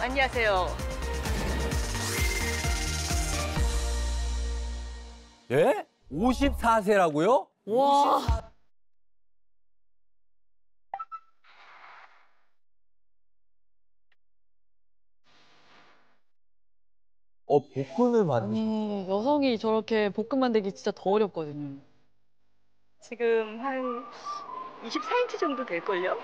안녕하세요. 예? 54세라고요? 와. 복근을 만드시. 아니, 여성이 저렇게 볶음 만들기 진짜 더 어렵거든요. 지금 한 24인치 정도 될걸요?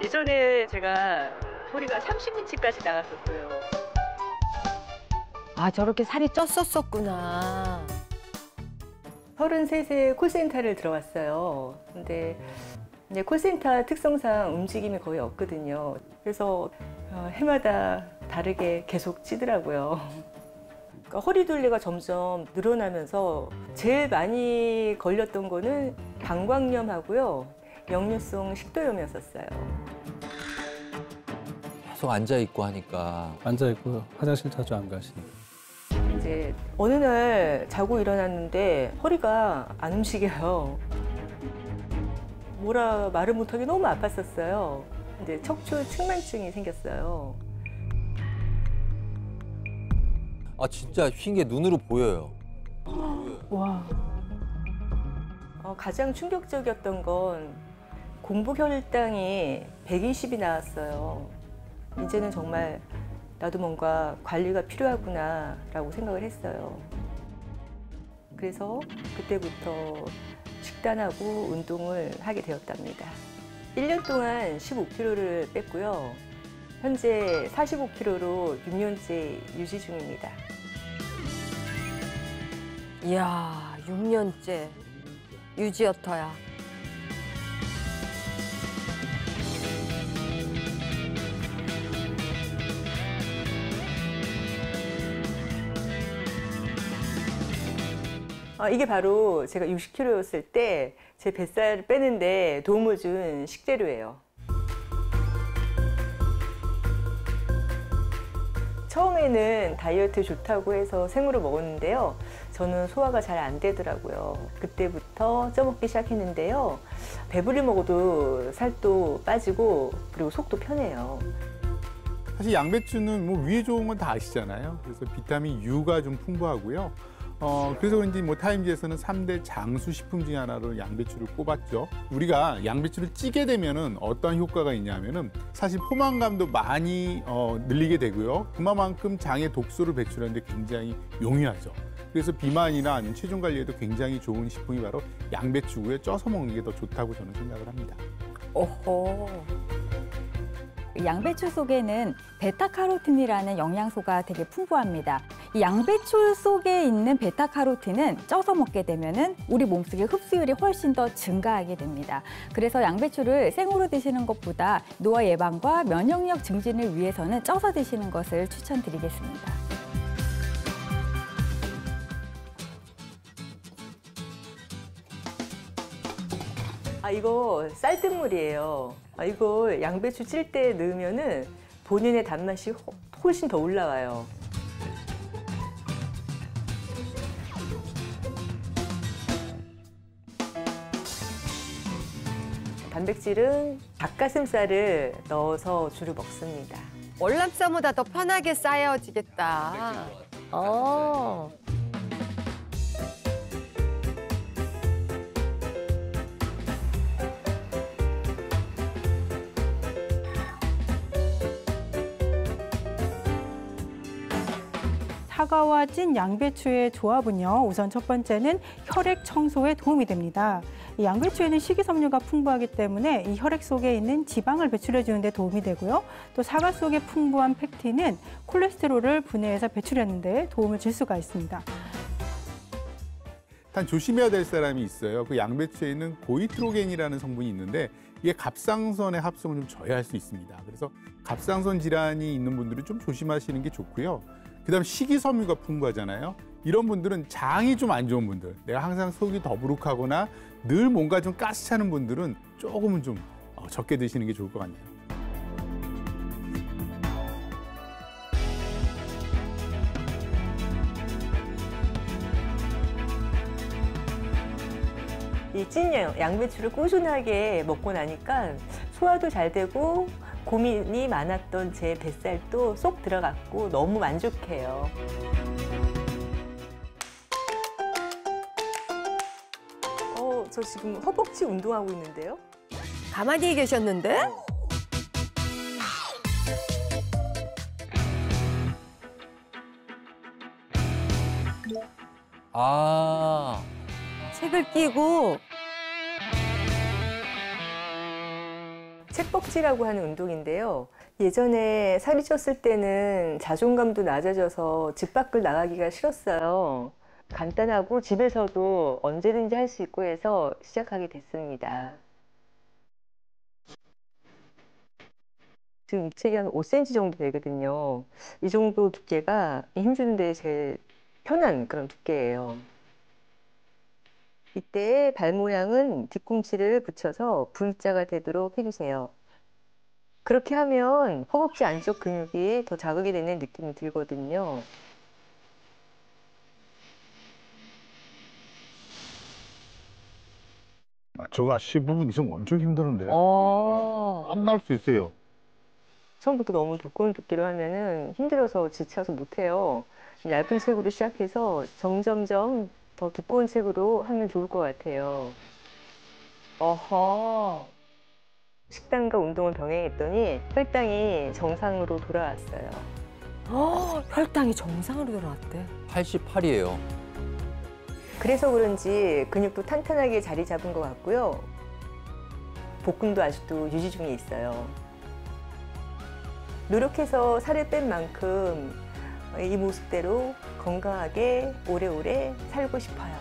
예전에 제가 허리가 30인치까지 나갔었어요. 아, 저렇게 살이 쪘었었구나. 33세 콜센터를 들어왔어요. 근데 이제 콜센터 특성상 움직임이 거의 없거든요. 그래서 해마다 다르게 계속 찌더라고요. 그러니까 허리 둘레가 점점 늘어나면서 제일 많이 걸렸던 거는 방광염하고요. 역류성 식도염이었어요. 계속 앉아있고 하니까. 앉아있고 화장실 자주 안 가시니까. 이제 어느 날 자고 일어났는데 허리가 안 움직여요. 뭐라 말을 못하게 너무 아팠었어요. 이제 척추 측만증이 생겼어요. 아, 진짜 휜 게 눈으로 보여요. 와. 가장 충격적이었던 건 공복 혈당이 120이 나왔어요. 이제는 정말 나도 뭔가 관리가 필요하구나라고 생각을 했어요. 그래서 그때부터 식단하고 운동을 하게 되었답니다. 1년 동안 15kg를 뺐고요. 현재 45kg로 6년째 유지 중입니다. 이야, 6년째. 유지어터야. 이게 바로 제가 60kg였을 때 제 뱃살을 빼는데 도움을 준 식재료예요. 처음에는 다이어트 좋다고 해서 생으로 먹었는데요. 저는 소화가 잘 안 되더라고요. 그때부터 쪄먹기 시작했는데요. 배불리 먹어도 살도 빠지고 그리고 속도 편해요. 사실 양배추는 뭐 위에 좋은 건 다 아시잖아요. 그래서 비타민 U가 좀 풍부하고요. 그래서 그런지 뭐 타임지에서는 3대 장수 식품 중에 하나로 양배추를 꼽았죠. 우리가 양배추를 찌게 되면은 어떤 효과가 있냐면은 사실 포만감도 많이 늘리게 되고요. 그만큼 장에 독소를 배출하는데 굉장히 용이하죠. 그래서 비만이나 아니면 체중 관리에도 굉장히 좋은 식품이 바로 양배추고요. 쪄서 먹는 게 더 좋다고 저는 생각을 합니다. 오호. 양배추 속에는 베타카로틴이라는 영양소가 되게 풍부합니다. 이 양배추 속에 있는 베타카로틴은 쪄서 먹게 되면은 우리 몸속에 흡수율이 훨씬 더 증가하게 됩니다. 그래서 양배추를 생으로 드시는 것보다 노화 예방과 면역력 증진을 위해서는 쪄서 드시는 것을 추천드리겠습니다. 이거 쌀뜨물이에요. 이거 양배추 찔 때 넣으면은 본인의 단맛이 훨씬 더 올라와요. 단백질은 닭가슴살을 넣어서 주로 먹습니다. 월남쌈보다 더 편하게 쌓여지겠다. 사과와 찐 양배추의 조합은요. 우선 첫 번째는 혈액 청소에 도움이 됩니다. 이 양배추에는 식이섬유가 풍부하기 때문에 이 혈액 속에 있는 지방을 배출해 주는 데 도움이 되고요. 또 사과 속에 풍부한 팩틴은 콜레스테롤을 분해해서 배출하는 데 도움을 줄 수가 있습니다. 단 조심해야 될 사람이 있어요. 그 양배추에 있는 고이트로겐이라는 성분이 있는데 이게 갑상선의 합성을 좀 저해할 수 있습니다. 그래서 갑상선 질환이 있는 분들은 좀 조심하시는 게 좋고요. 그다음 식이섬유가 풍부하잖아요. 이런 분들은 장이 좀 안 좋은 분들, 내가 항상 속이 더부룩하거나 늘 뭔가 좀 가스 차는 분들은 조금은 좀 적게 드시는 게 좋을 것 같네요. 이 찐 양배추를 꾸준하게 먹고 나니까 소화도 잘 되고 고민이 많았던 제 뱃살도 쏙 들어갔고 너무 만족해요. 저 지금 허벅지 운동하고 있는데요. 가만히 계셨는데? 아, 책을 끼고 책벅지라고 하는 운동인데요. 예전에 살이 쪘을 때는 자존감도 낮아져서 집 밖을 나가기가 싫었어요. 간단하고 집에서도 언제든지 할 수 있고 해서 시작하게 됐습니다. 지금 이 책이 한 5cm 정도 되거든요. 이 정도 두께가 힘주는데 제일 편한 그런 두께예요. 이때 발 모양은 뒤꿈치를 붙여서 V자가 되도록 해주세요. 그렇게 하면 허벅지 안쪽 근육이 더 자극이 되는 느낌이 들거든요. 저거 15분 이상 엄청 힘드는데. 어. 안 날 수 있어요. 처음부터 너무 두꺼운 두께로 하면은 힘들어서 지쳐서 못해요. 얇은 책으로 시작해서 점점점 더 두꺼운 책으로 하면 좋을 것 같아요. 어허. 식단과 운동을 병행했더니 혈당이 정상으로 돌아왔어요. 혈당이 정상으로 돌아왔대. 88이에요. 그래서 그런지 근육도 탄탄하게 자리 잡은 것 같고요. 복근도 아직도 유지 중에 있어요. 노력해서 살을 뺀 만큼 이 모습대로 건강하게 오래오래 살고 싶어요.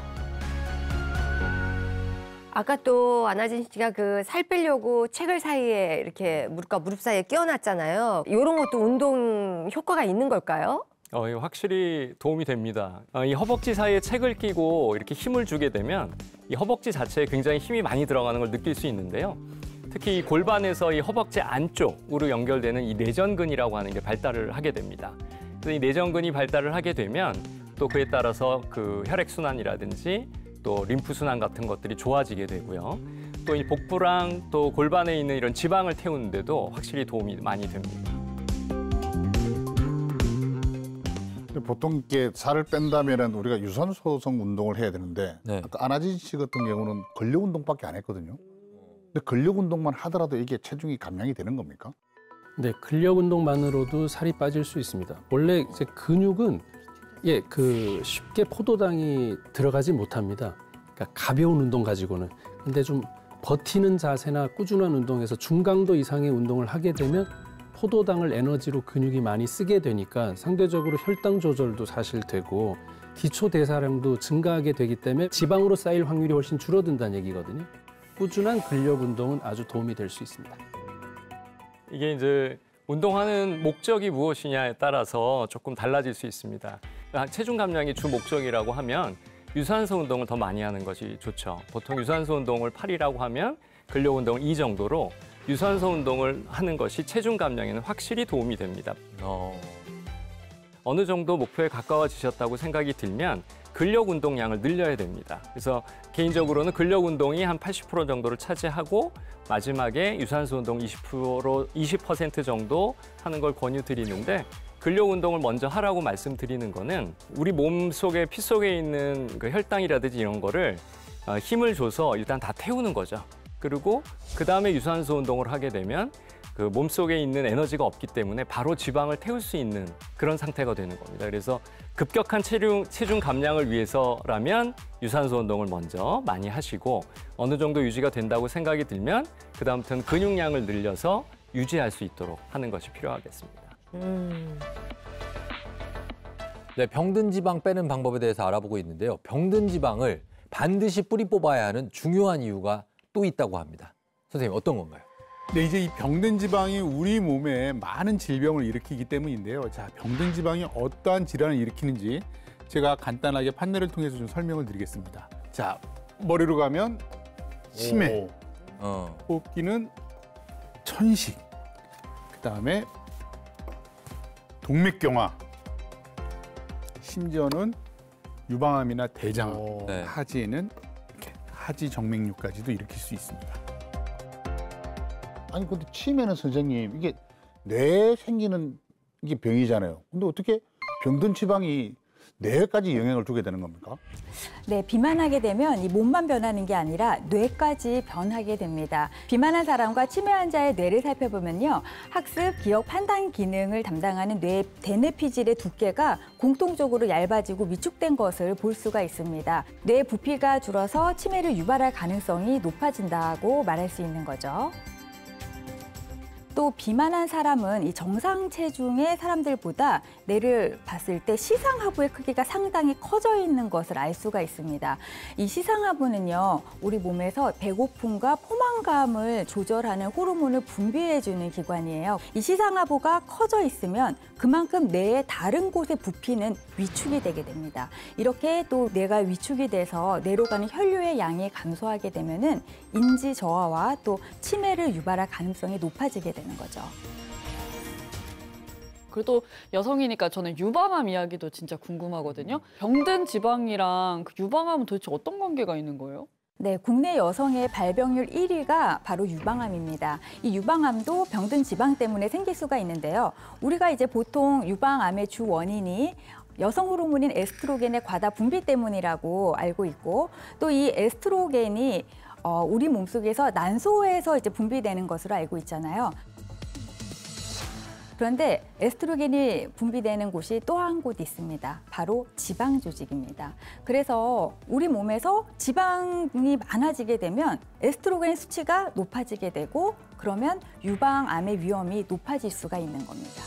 아까 또 안하진 씨가 그 살 빼려고 책을 사이에 이렇게 무릎과 무릎 사이에 끼워놨잖아요. 이런 것도 운동 효과가 있는 걸까요? 이거 확실히 도움이 됩니다. 이 허벅지 사이에 책을 끼고 이렇게 힘을 주게 되면 이 허벅지 자체에 굉장히 힘이 많이 들어가는 걸 느낄 수 있는데요. 특히 이 골반에서 이 허벅지 안쪽으로 연결되는 이 내전근이라고 하는 게 발달을 하게 됩니다. 그래서 이 내전근이 발달을 하게 되면 또 그에 따라서 그 혈액순환이라든지 또 림프순환 같은 것들이 좋아지게 되고요. 또 이 복부랑 또 골반에 있는 이런 지방을 태우는데도 확실히 도움이 많이 됩니다. 보통 이렇게 살을 뺀다면은 우리가 유산소성 운동을 해야 되는데 네. 아까 안하진 씨 같은 경우는 근력 운동밖에 안 했거든요. 근데 근력 운동만 하더라도 이게 체중이 감량이 되는 겁니까? 네, 근력 운동만으로도 살이 빠질 수 있습니다. 원래 이제 근육은 쉽게 포도당이 들어가지 못합니다. 그러니까 가벼운 운동 가지고는. 근데 좀 버티는 자세나 꾸준한 운동에서 중강도 이상의 운동을 하게 되면 포도당을 에너지로 근육이 많이 쓰게 되니까 상대적으로 혈당 조절도 사실 되고 기초 대사량도 증가하게 되기 때문에 지방으로 쌓일 확률이 훨씬 줄어든다는 얘기거든요. 꾸준한 근력 운동은 아주 도움이 될 수 있습니다. 이게 이제 운동하는 목적이 무엇이냐에 따라서 조금 달라질 수 있습니다. 체중 감량이 주 목적이라고 하면 유산소 운동을 더 많이 하는 것이 좋죠. 보통 유산소 운동을 8이라고 하면 근력 운동을 2 정도로 유산소 운동을 하는 것이 체중 감량에는 확실히 도움이 됩니다. 어느 정도 목표에 가까워지셨다고 생각이 들면 근력 운동량을 늘려야 됩니다. 그래서 개인적으로는 근력 운동이 한 80% 정도를 차지하고 마지막에 유산소 운동 20% 정도 하는 걸 권유드리는데 근력 운동을 먼저 하라고 말씀드리는 거는 우리 몸 속에 피 속에 있는 그 혈당이라든지 이런 거를 힘을 줘서 일단 다 태우는 거죠. 그리고 그다음에 유산소 운동을 하게 되면 그 몸속에 있는 에너지가 없기 때문에 바로 지방을 태울 수 있는 그런 상태가 되는 겁니다. 그래서 급격한 체중 감량을 위해서라면 유산소 운동을 먼저 많이 하시고 어느 정도 유지가 된다고 생각이 들면 그다음부터는 근육량을 늘려서 유지할 수 있도록 하는 것이 필요하겠습니다. 네, 병든 지방 빼는 방법에 대해서 알아보고 있는데요. 병든 지방을 반드시 뿌리 뽑아야 하는 중요한 이유가 또 있다고 합니다. 선생님, 어떤 건가요? 네, 이제 이 병든 지방이 우리 몸에 많은 질병을 일으키기 때문인데요. 자, 병든 지방이 어떠한 질환을 일으키는지 제가 간단하게 판넬을 통해서 좀 설명을 드리겠습니다. 자, 머리로 가면 치매, 뽑기는 천식, 그다음에 동맥경화, 심지어는 유방암이나 대장암, 네. 하지에는 이렇게 하지 정맥류까지도 일으킬 수 있습니다. 아니 근데 치매는 선생님 이게 뇌에 생기는 이게 병이잖아요. 근데 어떻게 병든 지방이 뇌까지 영향을 주게 되는 겁니까? 네, 비만하게 되면 이 몸만 변하는 게 아니라 뇌까지 변하게 됩니다. 비만한 사람과 치매 환자의 뇌를 살펴보면요. 학습, 기억, 판단 기능을 담당하는 뇌 대뇌피질의 두께가 공통적으로 얇아지고 위축된 것을 볼 수가 있습니다. 뇌 부피가 줄어서 치매를 유발할 가능성이 높아진다고 말할 수 있는 거죠. 또 비만한 사람은 이 정상 체중의 사람들보다 뇌를 봤을 때 시상하부의 크기가 상당히 커져 있는 것을 알 수가 있습니다. 이 시상하부는요, 우리 몸에서 배고픔과 포만감을 조절하는 호르몬을 분비해주는 기관이에요. 이 시상하부가 커져 있으면 그만큼 뇌의 다른 곳의 부피는 위축이 되게 됩니다. 이렇게 또 뇌가 위축이 돼서 뇌로 가는 혈류의 양이 감소하게 되면은 인지 저하와 또 치매를 유발할 가능성이 높아지게 되는 거죠. 그래도 여성이니까 저는 유방암 이야기도 진짜 궁금하거든요. 병든 지방이랑 그 유방암은 도대체 어떤 관계가 있는 거예요? 네, 국내 여성의 발병률 1위가 바로 유방암입니다. 이 유방암도 병든 지방 때문에 생길 수가 있는데요. 우리가 이제 보통 유방암의 주 원인이 여성 호르몬인 에스트로겐의 과다 분비 때문이라고 알고 있고, 또 이 에스트로겐이 우리 몸속에서 난소에서 이제 분비되는 것으로 알고 있잖아요. 그런데 에스트로겐이 분비되는 곳이 또 한 곳 있습니다. 바로 지방 조직입니다. 그래서 우리 몸에서 지방이 많아지게 되면 에스트로겐 수치가 높아지게 되고, 그러면 유방암의 위험이 높아질 수가 있는 겁니다.